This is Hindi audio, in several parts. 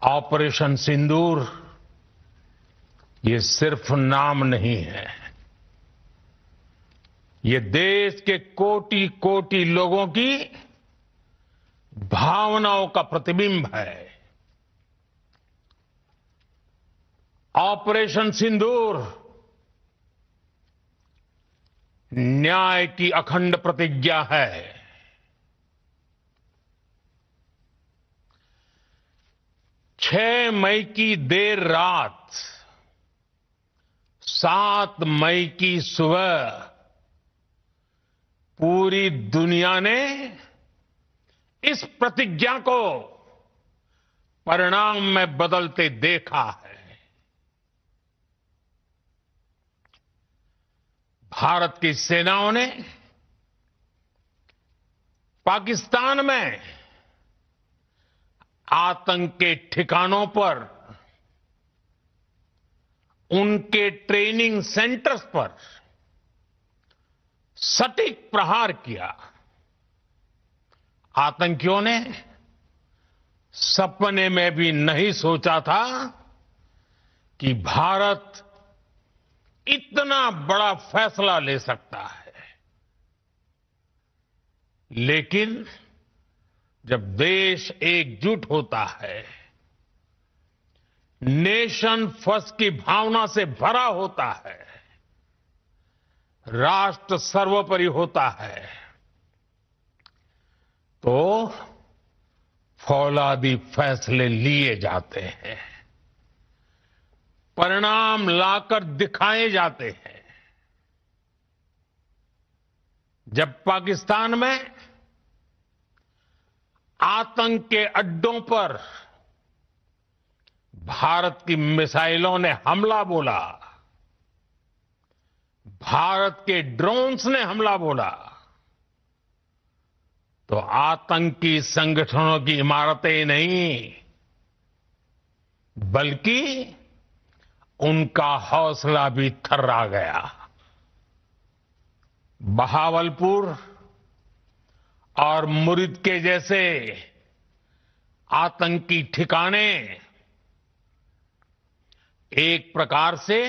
ऑपरेशन सिंदूर ये सिर्फ नाम नहीं है। ये देश के कोटि कोटि लोगों की भावनाओं का प्रतिबिंब है। ऑपरेशन सिंदूर न्याय की अखंड प्रतिज्ञा है। 6 मई की देर रात, 7 मई की सुबह पूरी दुनिया ने इस प्रतिज्ञा को परिणाम में बदलते देखा है। भारत की सेनाओं ने पाकिस्तान में आतंक के ठिकानों पर, उनके ट्रेनिंग सेंटर्स पर सटीक प्रहार किया। आतंकियों ने सपने में भी नहीं सोचा था कि भारत इतना बड़ा फैसला ले सकता है। लेकिन जब देश एकजुट होता है, नेशन फर्स्ट की भावना से भरा होता है, राष्ट्र सर्वोपरि होता है, तो फौलादी फैसले लिए जाते हैं, परिणाम लाकर दिखाए जाते हैं। जब पाकिस्तान में आतंक के अड्डों पर भारत की मिसाइलों ने हमला बोला, भारत के ड्रोन्स ने हमला बोला, तो आतंकी संगठनों की इमारतें नहीं, बल्कि उनका हौसला भी थर्रा गया। बहावलपुर और मुरिद के जैसे आतंकी ठिकाने एक प्रकार से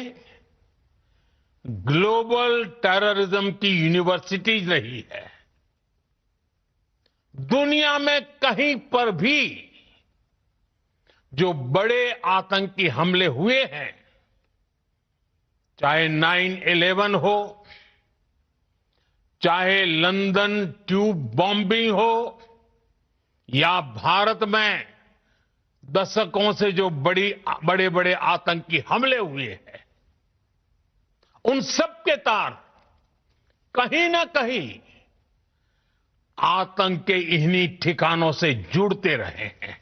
ग्लोबल टेररिज्म की यूनिवर्सिटीज रही है। दुनिया में कहीं पर भी जो बड़े आतंकी हमले हुए हैं, चाहे 9/11 हो, चाहे लंदन ट्यूब बॉम्बिंग हो, या भारत में दशकों से जो बड़े बड़े आतंकी हमले हुए हैं, उन सब के तार कहीं ना कहीं आतंक के इन्हीं ठिकानों से जुड़ते रहे हैं।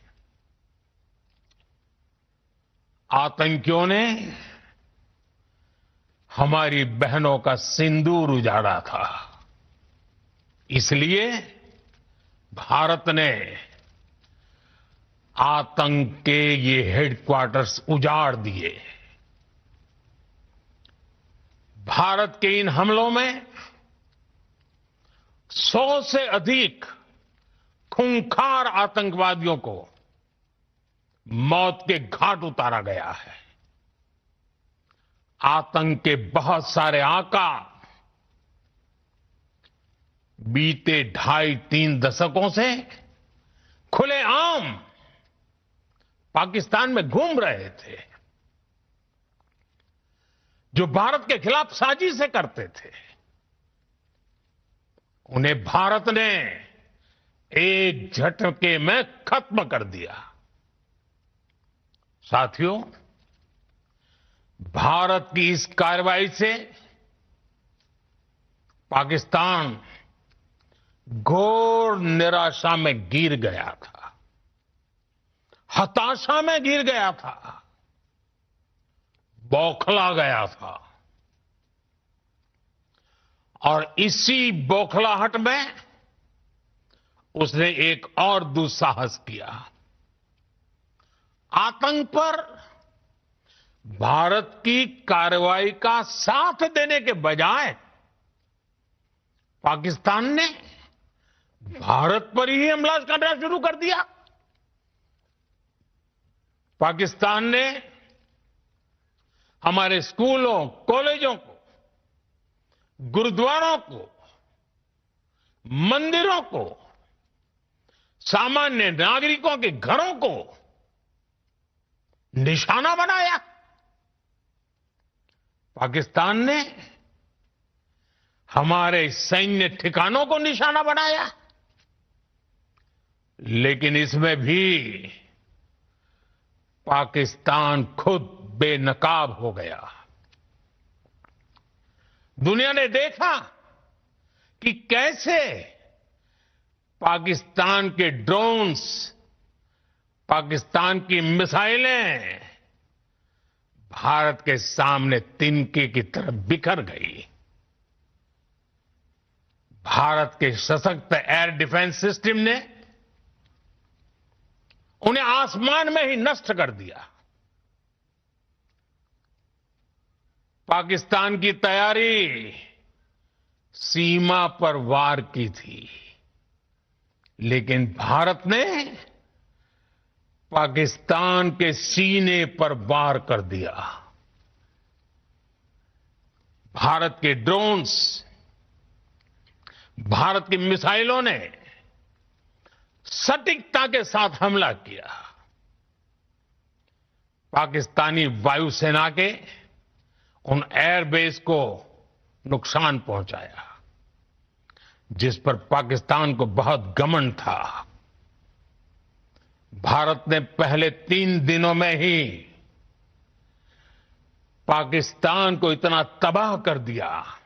आतंकियों ने हमारी बहनों का सिंदूर उजाड़ा था, इसलिए भारत ने आतंक के ये हेडक्वार्टर्स उजाड़ दिए। भारत के इन हमलों में 100 से अधिक खूंखार आतंकवादियों को मौत के घाट उतारा गया है। आतंक के बहुत सारे आका बीते 2.5-3 दशकों से खुलेआम पाकिस्तान में घूम रहे थे, जो भारत के खिलाफ साजिशें करते थे। उन्हें भारत ने एक झटके में खत्म कर दिया। साथियों, भारत की इस कार्रवाई से पाकिस्तान घोर निराशा में गिर गया था, हताशा में गिर गया था, बौखला गया था। और इसी बौखलाहट में उसने एक और दुस्साहस किया। आतंक पर भारत की कार्रवाई का साथ देने के बजाय पाकिस्तान ने भारत पर ही हमला करना शुरू कर दिया। पाकिस्तान ने हमारे स्कूलों, कॉलेजों को, गुरुद्वारों को, मंदिरों को, सामान्य नागरिकों के घरों को निशाना बनाया। पाकिस्तान ने हमारे सैन्य ठिकानों को निशाना बनाया। लेकिन इसमें भी पाकिस्तान खुद बेनकाब हो गया। दुनिया ने देखा कि कैसे पाकिस्तान के ड्रोन्स, पाकिस्तान की मिसाइलें भारत के सामने तिनके की तरह बिखर गई। भारत के सशक्त एयर डिफेंस सिस्टम ने उन्हें आसमान में ही नष्ट कर दिया। पाकिस्तान की तैयारी सीमा पर वार की थी, लेकिन भारत ने पाकिस्तान के सीने पर वार कर दिया। भारत के ड्रोन्स, भारत की मिसाइलों ने सटीकता के साथ हमला किया। पाकिस्तानी वायुसेना के उन एयरबेस को नुकसान पहुंचाया, जिस पर पाकिस्तान को बहुत घमंड था। भारत ने पहले 3 दिनों में ही पाकिस्तान को इतना तबाह कर दिया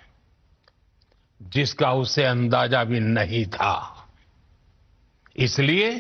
जिसका उसे अंदाजा भी नहीं था। इसलिए